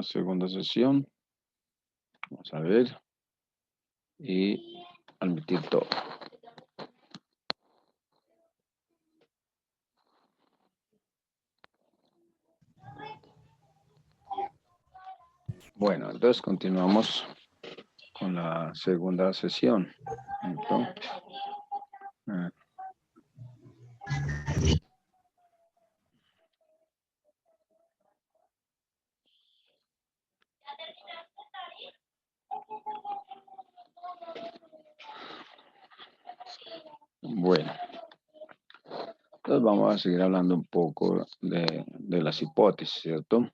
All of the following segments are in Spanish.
la segunda sesión. Vamos a ver. Y admitir todo. Bueno, entonces continuamos con la segunda sesión. Entonces, bueno, entonces vamos a seguir hablando un poco de las hipótesis, ¿cierto?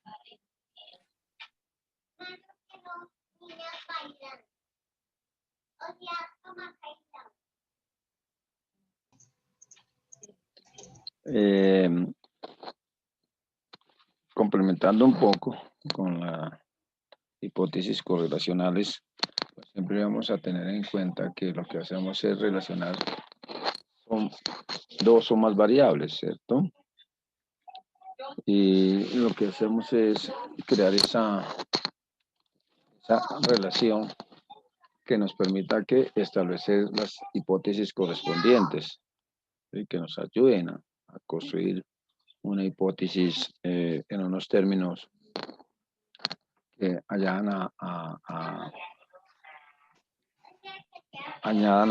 Complementando un poco con la hipótesis correlacionales, pues siempre vamos a tener en cuenta que lo que hacemos es relacionar con dos o más variables, ¿cierto? Y lo que hacemos es crear esa relación que nos permita que establecer las hipótesis correspondientes y que nos ayuden a construir una hipótesis en unos términos que añadan a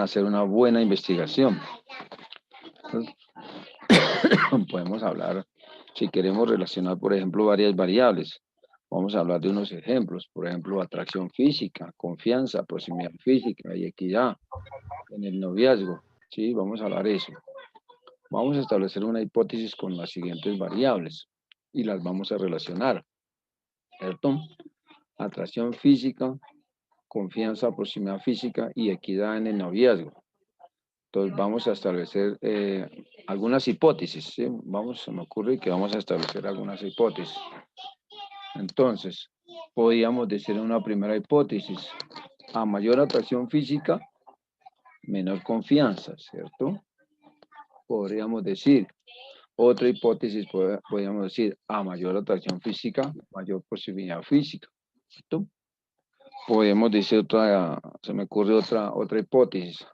hacer una buena investigación. Entonces, podemos hablar, si queremos relacionar, por ejemplo, varias variables, vamos a hablar de unos ejemplos, por ejemplo, atracción física, confianza, proximidad física y equidad en el noviazgo, ¿sí? Vamos a hablar de eso. Vamos a establecer una hipótesis con las siguientes variables y las vamos a relacionar, ¿cierto? Atracción física, confianza, proximidad física y equidad en el noviazgo. Entonces vamos a establecer algunas hipótesis, ¿sí? Se me ocurre que vamos a establecer algunas hipótesis. Entonces, podríamos decir una primera hipótesis, a mayor atracción física, menor confianza, ¿cierto? Podríamos decir, otra hipótesis, podríamos decir, a mayor atracción física, mayor proximidad física, ¿cierto? Podemos decir otra, se me ocurre otra hipótesis,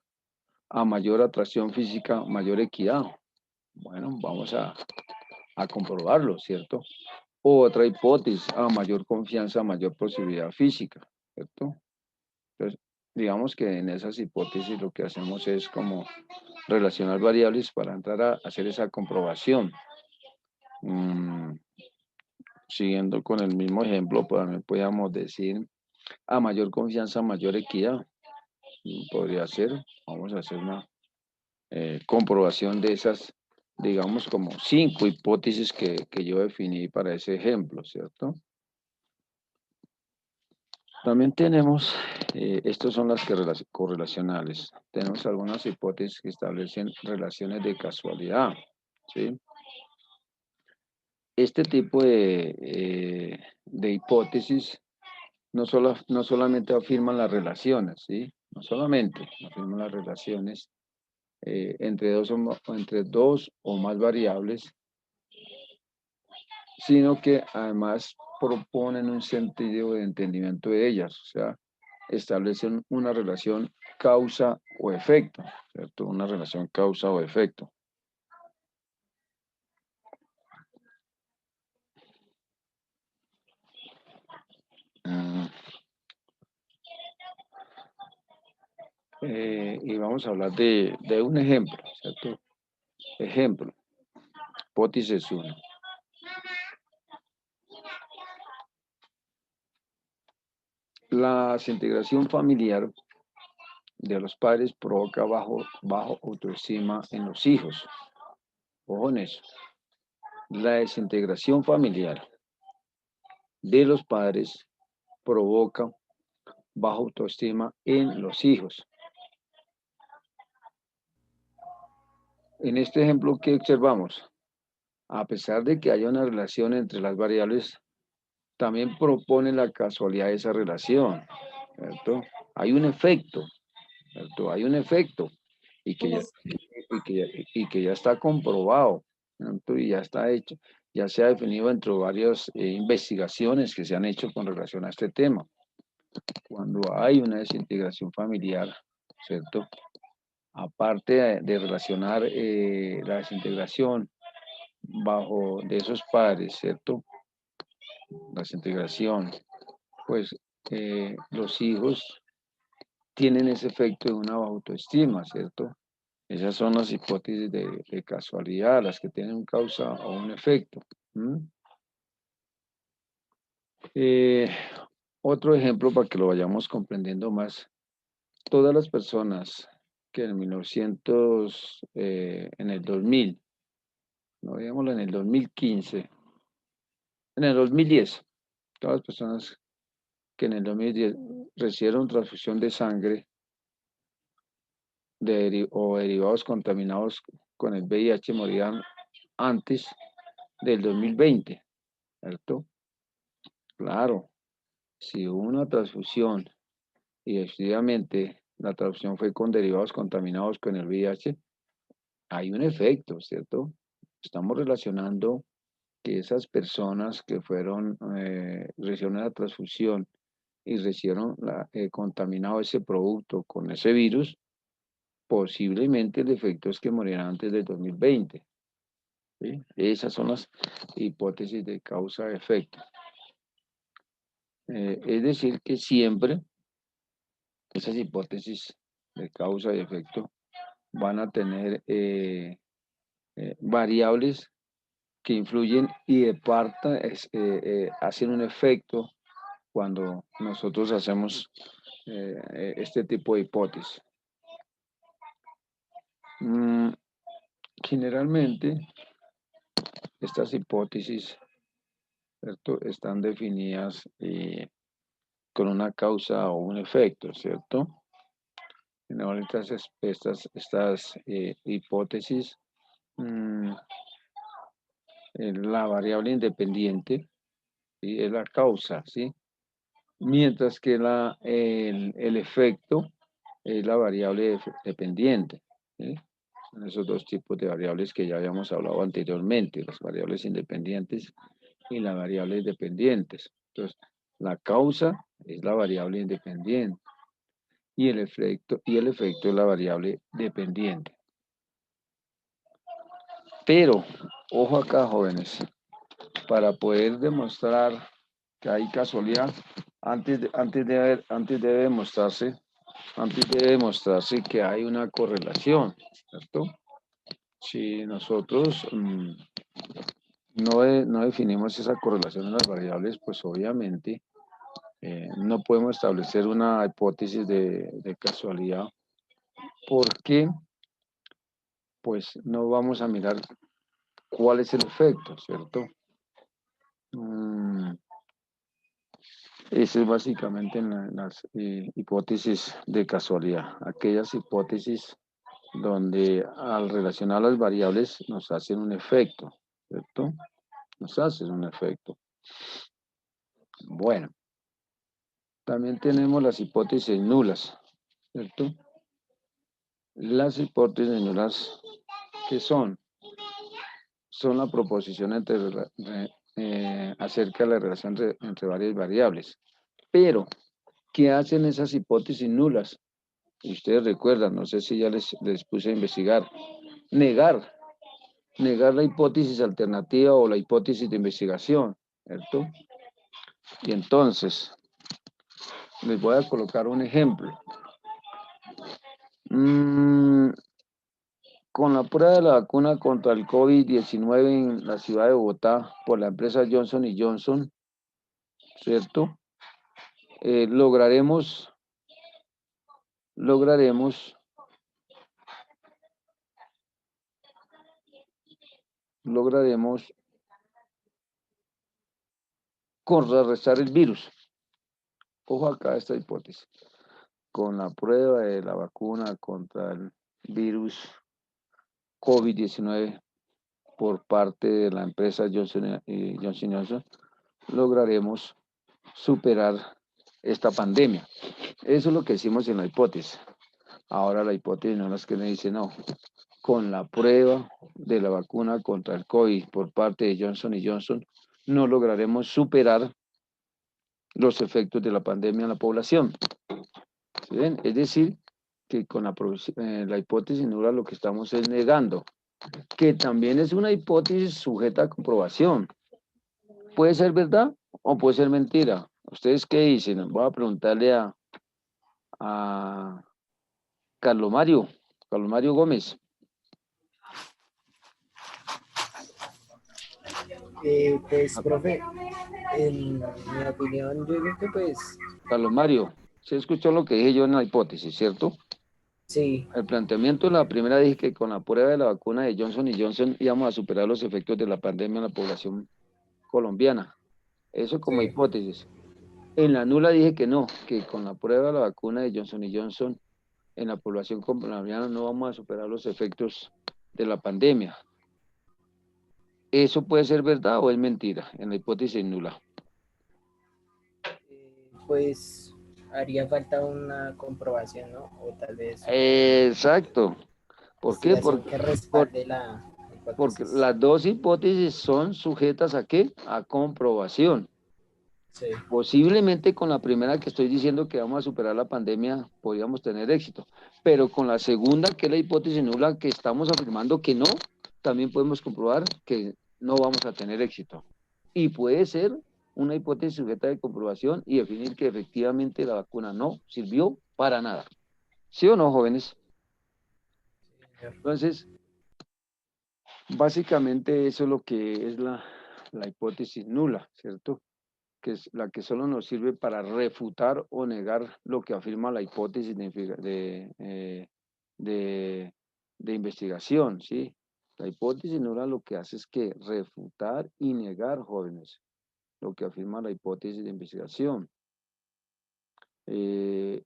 a mayor atracción física, mayor equidad. Bueno, vamos a comprobarlo, ¿cierto? Otra hipótesis, a mayor confianza, mayor posibilidad física, ¿cierto? Entonces, digamos que en esas hipótesis lo que hacemos es como relacionar variables para entrar a hacer esa comprobación. Siguiendo con el mismo ejemplo, pues también podríamos decir, a mayor confianza, mayor equidad. Podría ser, vamos a hacer una comprobación de esas, digamos, como 5 hipótesis que yo definí para ese ejemplo, ¿cierto? También tenemos, estos son las correlacionales. Tenemos algunas hipótesis que establecen relaciones de casualidad, ¿sí? Este tipo de hipótesis no solamente afirman las relaciones, ¿sí? No solamente afirman las relaciones entre dos o más variables, sino que además proponen un sentido de entendimiento de ellas, o sea, establecen una relación causa o efecto, ¿cierto? Una relación causa o efecto. Y vamos a hablar de un ejemplo, ¿cierto? Ejemplo, hipótesis 1. La desintegración familiar de los padres provoca bajo autoestima en los hijos. Ojo en eso. La desintegración familiar de los padres provoca baja autoestima en los hijos. En este ejemplo, ¿qué observamos? A pesar de que haya una relación entre las variables, también propone la casualidad de esa relación, ¿cierto? Hay un efecto, ¿cierto? Hay un efecto y que ya está comprobado, ¿cierto? Y ya está hecho. ya se ha definido entre varias investigaciones que se han hecho con relación a este tema. Cuando hay una desintegración familiar, ¿cierto? Aparte de relacionar la desintegración bajo de esos padres, ¿cierto? La desintegración, pues los hijos tienen ese efecto de una baja autoestima, ¿cierto? Esas son las hipótesis de casualidad, las que tienen un causa o un efecto. Eh, Otro ejemplo para que lo vayamos comprendiendo más. Todas las personas que en 1900, en el 2000, no digámoslo en el 2015, en el 2010, todas las personas que en el 2010 recibieron transfusión de sangre o derivados contaminados con el VIH morían antes del 2020, ¿cierto? Claro, si hubo una transfusión y efectivamente la transfusión fue con derivados contaminados con el VIH, hay un efecto, ¿cierto? Estamos relacionando que esas personas que fueron, recibieron la transfusión y recibieron contaminado ese producto con ese virus, posiblemente el efecto es que morirán antes del 2020. ¿Sí? Esas son las hipótesis de causa-efecto. Es decir, que siempre esas hipótesis de causa y efecto van a tener variables que influyen y de parte hacen un efecto cuando nosotros hacemos este tipo de hipótesis. Generalmente, estas hipótesis, ¿cierto? Están definidas con una causa o un efecto, ¿cierto? Estas hipótesis, la variable independiente, ¿sí? Es la causa, ¿sí? Mientras que el efecto es la variable dependiente, ¿sí? Son esos dos tipos de variables que ya habíamos hablado anteriormente, las variables independientes y las variables dependientes. Entonces, la causa es la variable independiente y el efecto es la variable dependiente. Pero, ojo acá, jóvenes, para poder demostrar que hay casualidad, antes debe demostrarse que hay una correlación, ¿cierto? Si nosotros no definimos esa correlación en las variables, pues obviamente no podemos establecer una hipótesis de casualidad porque pues no vamos a mirar cuál es el efecto, ¿cierto? Ese es básicamente en las hipótesis de casualidad, aquellas hipótesis donde al relacionar las variables nos hacen un efecto, ¿cierto? Nos hacen un efecto. Bueno, también tenemos las hipótesis nulas, ¿cierto? Las hipótesis nulas, ¿qué son? Son la proposición acerca de la relación entre varias variables. Pero, ¿qué hacen esas hipótesis nulas? Y ustedes recuerdan, no sé si ya les puse a investigar, negar la hipótesis alternativa o la hipótesis de investigación, ¿cierto? Y entonces, les voy a colocar un ejemplo. Con la prueba de la vacuna contra el COVID-19 en la ciudad de Bogotá por la empresa Johnson Johnson, ¿cierto? Lograremos contrarrestar el virus. Ojo acá esta hipótesis. Con la prueba de la vacuna contra el virus COVID-19 por parte de la empresa Johnson Johnson, lograremos superar esta pandemia. Eso es lo que decimos en la hipótesis. Ahora la hipótesis no es que me dice no. con la prueba de la vacuna contra el COVID por parte de Johnson Johnson, no lograremos superar los efectos de la pandemia en la población. ¿Sí ven? Es decir, que con la hipótesis nula lo que estamos es negando, que también es una hipótesis sujeta a comprobación. Puede ser verdad o puede ser mentira. ¿Ustedes qué dicen? Voy a preguntarle a Carlos Mario Gómez. Pues, profe, en mi opinión, yo digo que pues, Carlos Mario, ¿se escuchó lo que dije yo en la hipótesis, cierto? sí, El planteamiento de la primera dije que con la prueba de la vacuna de Johnson Johnson íbamos a superar los efectos de la pandemia en la población colombiana. Eso como sí. hipótesis. En la nula dije que no, que con la prueba de la vacuna de Johnson Johnson en la población colombiana no vamos a superar los efectos de la pandemia. ¿Eso puede ser verdad o es mentira en la hipótesis nula? Pues haría falta una comprobación, ¿no? O tal vez una Exacto. ¿Por qué? investigación que Por- respalde la porque hipótesis. las dos hipótesis son sujetas ¿a qué? A comprobación. Sí, Posiblemente con la primera que estoy diciendo que vamos a superar la pandemia podríamos tener éxito, pero con la segunda, que es la hipótesis nula, que estamos afirmando que no, también podemos comprobar que no vamos a tener éxito. Y puede ser una hipótesis sujeta de comprobación y definir que efectivamente la vacuna no sirvió para nada. ¿Sí o no, jóvenes? señor. Entonces, básicamente eso es lo que es la hipótesis nula, ¿cierto? Que es la que solo nos sirve para refutar o negar lo que afirma la hipótesis de, de investigación, ¿sí? La hipótesis nula lo que hace es que refutar y negar, jóvenes, lo que afirma la hipótesis de investigación. Eh,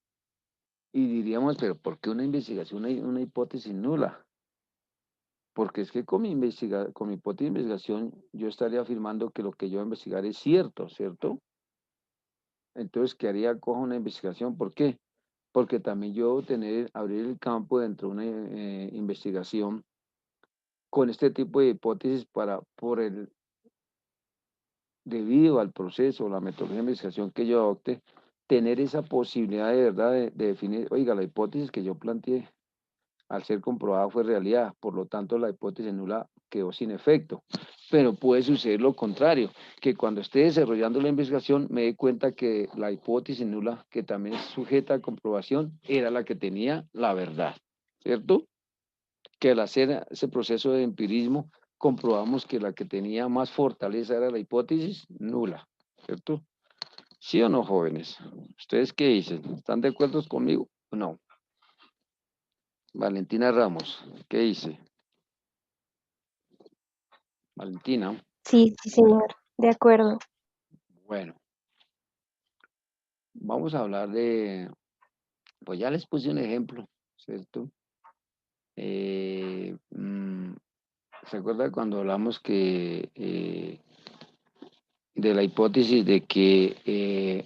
y diríamos, pero ¿por qué una investigación, una hipótesis nula? Porque es que con mi hipótesis de investigación yo estaría afirmando que lo que yo voy a investigar es cierto, ¿cierto? Entonces, ¿qué haría? Cojo una investigación. ¿Por qué? Porque también yo abrir el campo dentro de una investigación con este tipo de hipótesis debido al proceso, la metodología de investigación que yo adopte, tener esa posibilidad de verdad de definir, oiga, la hipótesis que yo planteé al ser comprobada fue realidad, por lo tanto la hipótesis nula quedó sin efecto. Pero puede suceder lo contrario, que cuando esté desarrollando la investigación me dé cuenta que la hipótesis nula, que también es sujeta a comprobación, era la que tenía la verdad, ¿cierto? Que al hacer ese proceso de empirismo comprobamos que la que tenía más fortaleza era la hipótesis nula, ¿cierto? ¿Sí o no, jóvenes? ¿Ustedes qué dicen? ¿Están de acuerdo conmigo o no? Valentina Ramos, ¿qué dice? Valentina, Sí, sí, señor, de acuerdo. bueno, vamos a hablar pues ya les puse un ejemplo, ¿cierto? Eh, mm, ¿Se acuerda cuando hablamos de la hipótesis de que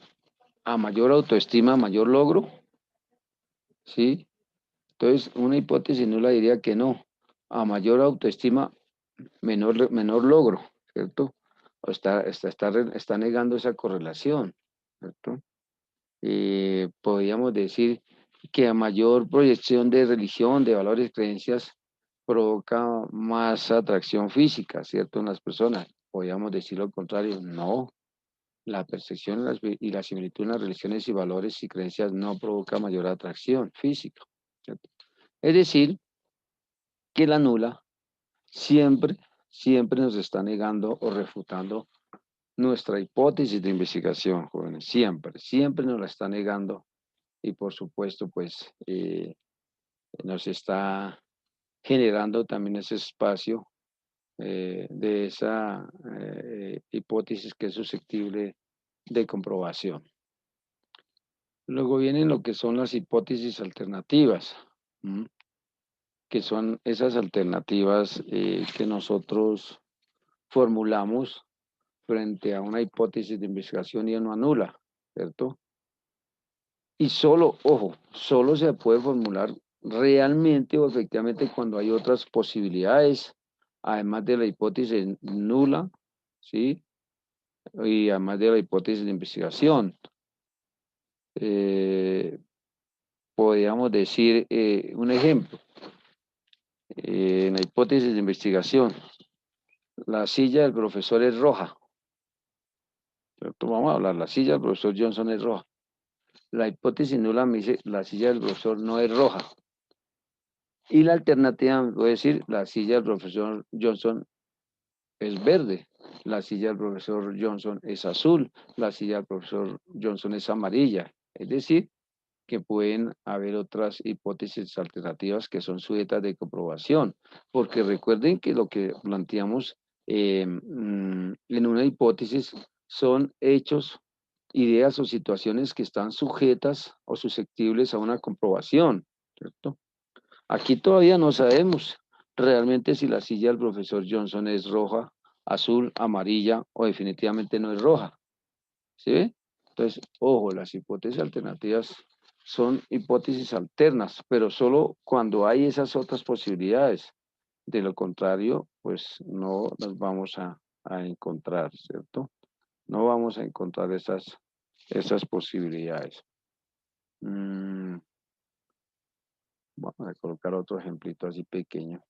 a mayor autoestima, mayor logro? ¿Sí? Entonces, una hipótesis no la diría que no. A mayor autoestima, menor logro, ¿cierto? O está negando esa correlación, ¿cierto? Podríamos decir que a mayor proyección de religión, de valores, creencias, provoca más atracción física, ¿cierto? En las personas. Podríamos decir lo contrario, no. La percepción y la similitud en las religiones y valores y creencias no provoca mayor atracción física, ¿cierto? Es decir, que la nula siempre, siempre nos está negando o refutando nuestra hipótesis de investigación, jóvenes. Siempre, siempre nos la está negando y por supuesto, pues nos está generando también ese espacio de esa hipótesis que es susceptible de comprobación. Luego vienen lo que son las hipótesis alternativas, ¿m? Que son esas alternativas que nosotros formulamos frente a una hipótesis de investigación y no anula, ¿cierto? Y solo, ojo, solo se puede formular realmente o efectivamente cuando hay otras posibilidades, además de la hipótesis nula, ¿sí? Y además de la hipótesis de investigación. Podríamos decir un ejemplo. En la hipótesis de investigación, la silla del profesor es roja. ¿Cierto? Vamos a hablar, la silla del profesor Johnson es roja. La hipótesis nula me dice, la silla del profesor no es roja. Y la alternativa me puede decir, la silla del profesor Johnson es verde. La silla del profesor Johnson es azul. La silla del profesor Johnson es amarilla. Es decir, que pueden haber otras hipótesis alternativas que son sujetas de comprobación, porque recuerden que lo que planteamos en una hipótesis son hechos, ideas o situaciones que están sujetas o susceptibles a una comprobación, ¿cierto? Aquí todavía no sabemos realmente si la silla del profesor Johnson es roja, azul, amarilla o definitivamente no es roja, ¿sí ve? Entonces, ojo, las hipótesis alternativas son hipótesis alternas, pero solo cuando hay esas otras posibilidades. De lo contrario, pues no las vamos a encontrar, ¿cierto? No vamos a encontrar esas posibilidades. Vamos a colocar otro ejemplito así pequeño.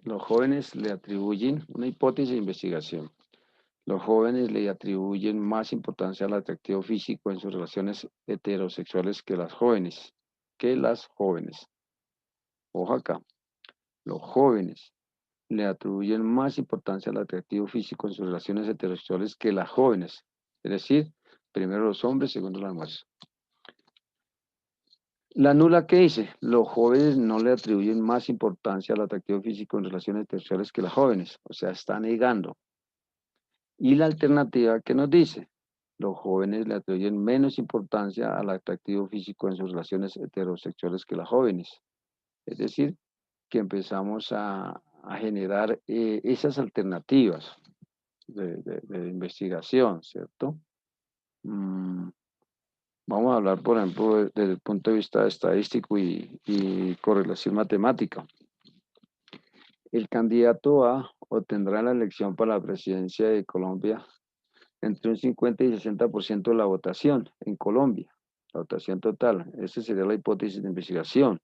Los jóvenes le atribuyen una hipótesis de investigación. Los jóvenes le atribuyen más importancia al atractivo físico en sus relaciones heterosexuales que las jóvenes. Ojo acá. Los jóvenes le atribuyen más importancia al atractivo físico en sus relaciones heterosexuales que las jóvenes. Es decir, primero los hombres, segundo las mujeres. La nula, ¿qué dice? Los jóvenes no le atribuyen más importancia al atractivo físico en relaciones heterosexuales que las jóvenes. O sea, está negando. Y la alternativa, ¿qué nos dice? Los jóvenes le atribuyen menos importancia al atractivo físico en sus relaciones heterosexuales que las jóvenes. Es decir, que empezamos a generar esas alternativas de investigación, ¿cierto? Vamos a hablar, por ejemplo, desde el punto de vista estadístico y correlación matemática. El candidato A obtendrá en la elección para la presidencia de Colombia entre un 50 y 60% de la votación en Colombia, la votación total. Esa sería la hipótesis de investigación.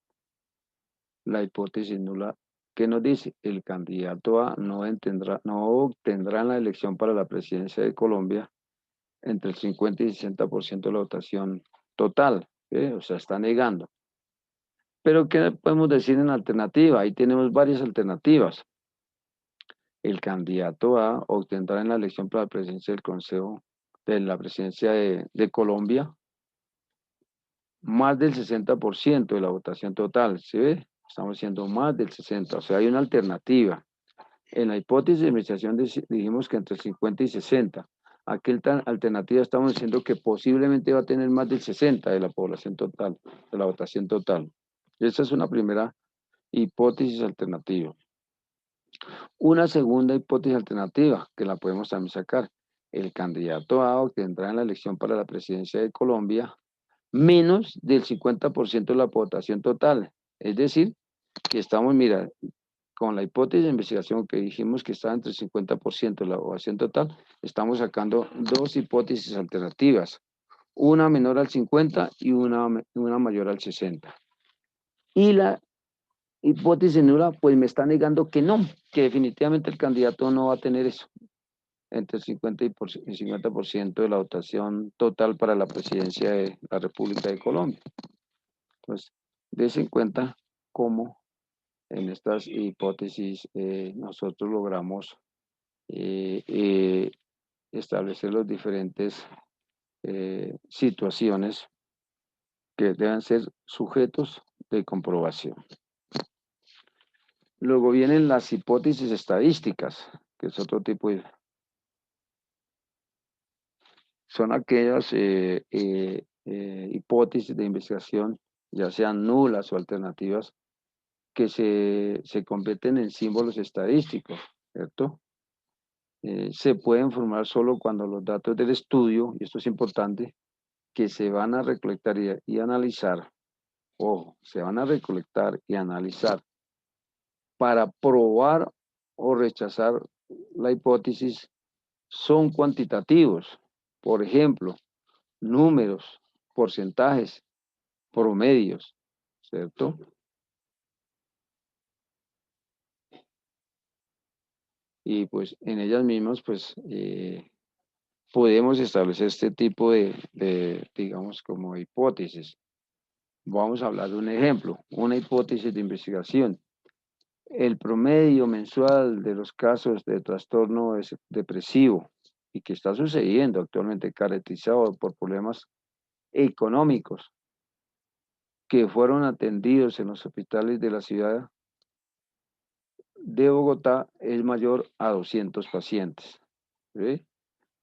La hipótesis nula, ¿qué nos dice? El candidato A no obtendrá en la elección para la presidencia de Colombia entre el 50 y 60% de la votación total, o sea, está negando. Pero ¿qué podemos decir en alternativa? Ahí tenemos varias alternativas. El candidato A obtendrá en la elección para la presidencia del Consejo de la presidencia de Colombia más del 60% de la votación total, ¿sí ve? Estamos diciendo más del 60%, o sea, hay una alternativa. En la hipótesis de investigación dijimos que entre 50 y 60. Aquí en alternativa estamos diciendo que posiblemente va a tener más del 60% de la población total, de la votación total. Esa es una primera hipótesis alternativa. Una segunda hipótesis alternativa, que la podemos también sacar. El candidato A obtendrá en la elección para la presidencia de Colombia menos del 50% de la votación total. Es decir, que estamos, mira, con la hipótesis de investigación que dijimos que está entre el 50% de la votación total, estamos sacando dos hipótesis alternativas, una menor al 50 y una mayor al 60. Y la hipótesis nula, pues me está negando que no, que definitivamente el candidato no va a tener eso, entre el 50 y el 50% de la votación total para la presidencia de la República de Colombia. Entonces, dése en cuenta cómo en estas hipótesis nosotros logramos establecer los diferentes situaciones que deben ser sujetos de comprobación. Luego vienen las hipótesis estadísticas, que es otro tipo de... Son aquellas hipótesis de investigación, ya sean nulas o alternativas, que se convierten en símbolos estadísticos, ¿cierto? Se pueden formar solo cuando los datos del estudio, y esto es importante, que se van a recolectar y analizar, ojo, se van a recolectar y analizar para probar o rechazar la hipótesis son cuantitativos. Por ejemplo, números, porcentajes, promedios, ¿cierto? Y pues en ellas mismas, pues podemos establecer este tipo de, digamos, como hipótesis. Vamos a hablar de un ejemplo, una hipótesis de investigación. El promedio mensual de los casos de trastorno depresivo y que está sucediendo actualmente caracterizado por problemas económicos que fueron atendidos en los hospitales de la ciudad de Bogotá es mayor a 200 pacientes. ¿Sí?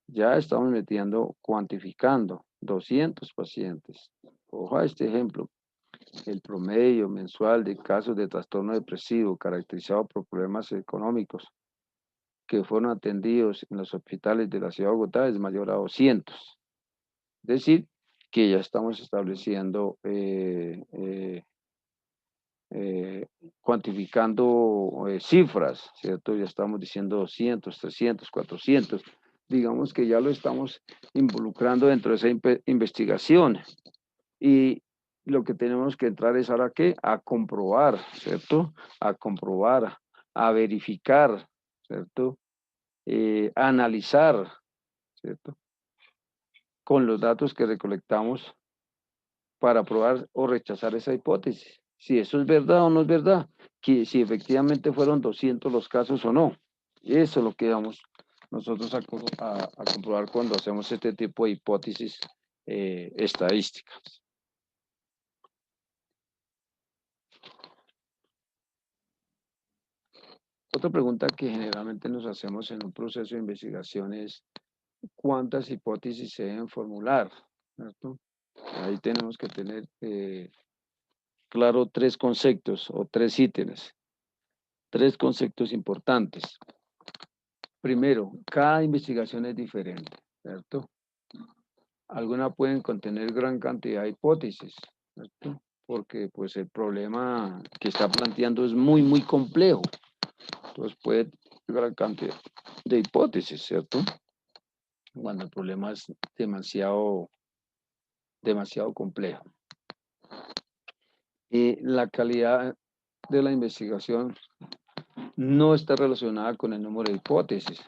Ya estamos metiendo, cuantificando 200 pacientes. Ojo a este ejemplo. El promedio mensual de casos de trastorno depresivo caracterizado por problemas económicos que fueron atendidos en los hospitales de la ciudad de Bogotá es mayor a 200. Es decir, que ya estamos estableciendo, cuantificando cifras, ¿cierto? Ya estamos diciendo 200, 300, 400. Digamos que ya lo estamos involucrando dentro de esa investigación. Y lo que tenemos que entrar es ahora, ¿qué? A comprobar, ¿cierto? A comprobar, a verificar, ¿cierto? A analizar, ¿cierto? Con los datos que recolectamos para probar o rechazar esa hipótesis. Si eso es verdad o no es verdad, que si efectivamente fueron 200 los casos o no. Eso es lo que vamos nosotros a comprobar cuando hacemos este tipo de hipótesis estadísticas. Otra pregunta que generalmente nos hacemos en un proceso de investigación es ¿cuántas hipótesis se deben formular? ¿Cierto? Ahí tenemos que tener claro tres conceptos o tres ítems. Tres conceptos importantes. Primero, cada investigación es diferente, ¿cierto? Algunas pueden contener gran cantidad de hipótesis, ¿cierto? Porque pues el problema que está planteando es muy, muy complejo. Entonces puede tener gran cantidad de hipótesis, ¿cierto? Cuando el problema es demasiado, demasiado complejo. Y la calidad de la investigación no está relacionada con el número de hipótesis,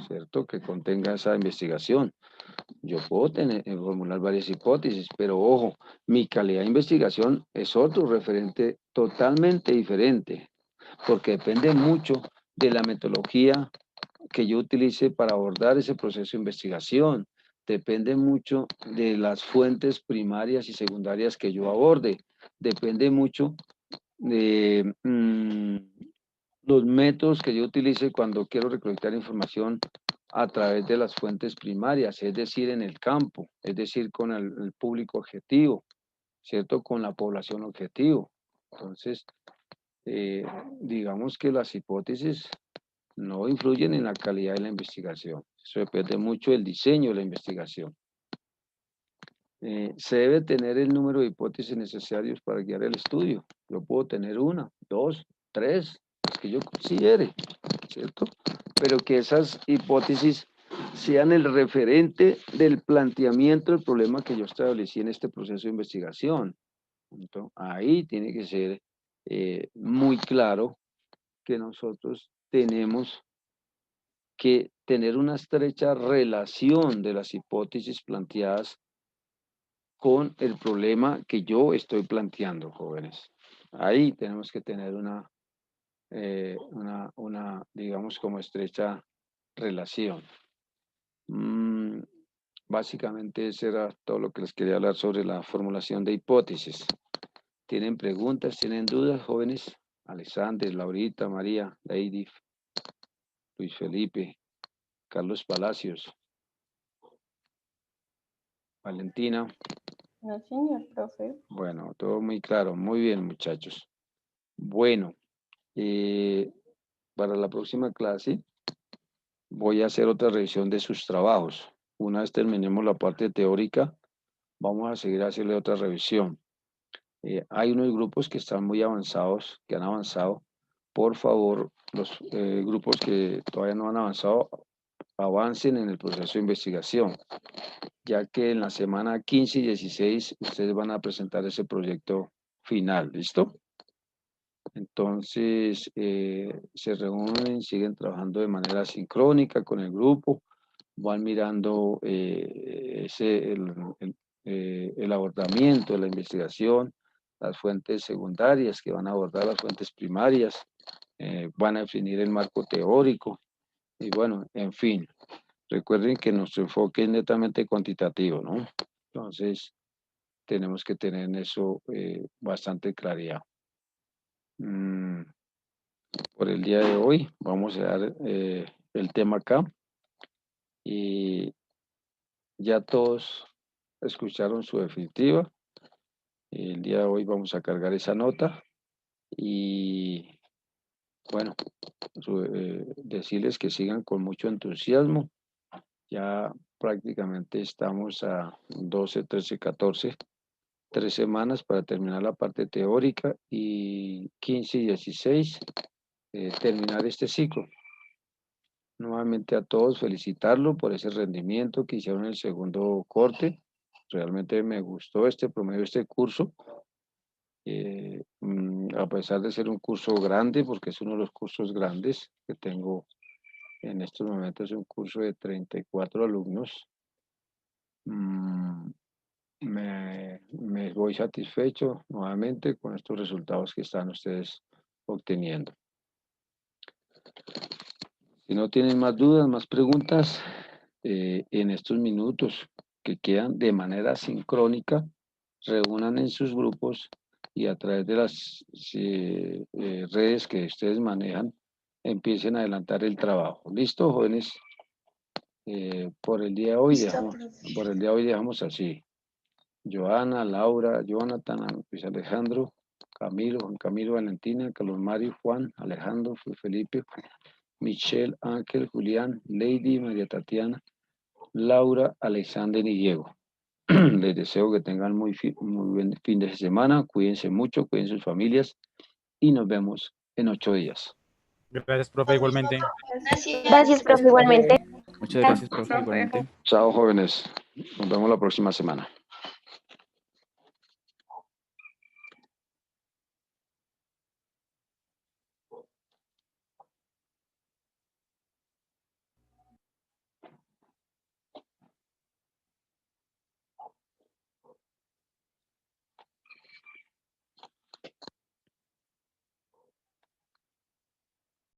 ¿cierto? Que contenga esa investigación. Yo puedo formular varias hipótesis, pero ojo, mi calidad de investigación es otro referente totalmente diferente, porque depende mucho de la metodología que yo utilice para abordar ese proceso de investigación. Depende mucho de las fuentes primarias y secundarias que yo aborde. Depende mucho de los métodos que yo utilice cuando quiero recolectar información a través de las fuentes primarias, es decir, en el campo, es decir, con el público objetivo, ¿cierto? Con la población objetivo. Entonces, digamos que las hipótesis no influyen en la calidad de la investigación. Eso depende mucho del diseño de la investigación. Se debe tener el número de hipótesis necesarios para guiar el estudio. Yo puedo tener una, dos, tres, las que yo considere, ¿cierto? Pero que esas hipótesis sean el referente del planteamiento del problema que yo establecí en este proceso de investigación. Entonces, ahí tiene que ser muy claro que nosotros tenemos que tener una estrecha relación de las hipótesis planteadas con el problema que yo estoy planteando, jóvenes. Ahí tenemos que tener una digamos, como estrecha relación. Básicamente eso era todo lo que les quería hablar sobre la formulación de hipótesis. ¿Tienen preguntas? ¿Tienen dudas, jóvenes? Alexander, Laurita, María, Lady, Luis Felipe, Carlos Palacios, Valentina. No, señor profe. Bueno, todo muy claro. Muy bien, muchachos. Bueno, para la próxima clase voy a hacer otra revisión de sus trabajos. Una vez terminemos la parte teórica, vamos a seguir haciendo otra revisión. Hay unos grupos que están muy avanzados, que han avanzado. Por favor, los grupos que todavía no han avanzado, avancen en el proceso de investigación, ya que en la semana 15 y 16 ustedes van a presentar ese proyecto final, ¿listo? Entonces, se reúnen, siguen trabajando de manera sincrónica con el grupo, van mirando el abordamiento de la investigación, las fuentes secundarias que van a abordar las fuentes primarias, van a definir el marco teórico y bueno, en fin, recuerden que nuestro enfoque es netamente cuantitativo, ¿no? Entonces, tenemos que tener en eso bastante claridad. Por el día de hoy vamos a dar el tema acá y ya todos escucharon su definitiva. El día de hoy vamos a cargar esa nota y bueno, decirles que sigan con mucho entusiasmo. Ya prácticamente estamos a 12, 13, 14, 3 semanas para terminar la parte teórica y 15 y 16 terminar este ciclo. Nuevamente a todos felicitarlo por ese rendimiento que hicieron en el segundo corte. Realmente me gustó este promedio, este curso. A pesar de ser un curso grande, porque es uno de los cursos grandes que tengo en estos momentos, es un curso de 34 alumnos. Me voy satisfecho nuevamente con estos resultados que están ustedes obteniendo. Si no tienen más dudas, más preguntas, en estos minutos que quedan de manera sincrónica, reúnan en sus grupos y a través de las redes que ustedes manejan, empiecen a adelantar el trabajo. ¿Listo, jóvenes? Por el día de hoy dejamos así. Joana, Laura, Jonathan, Luis Alejandro, Camilo, Juan Camilo, Valentina, Carlos Mario, Juan, Alejandro, Felipe, Michelle, Ángel, Julián, Lady, María Tatiana, Laura, Alexander y Diego. Les deseo que tengan muy buen fin de semana, cuídense mucho, cuiden sus familias y nos vemos en 8 días. Gracias, profe, igualmente. Gracias, profe, igualmente. Muchas gracias, profe, igualmente. Chao, jóvenes. Nos vemos la próxima semana.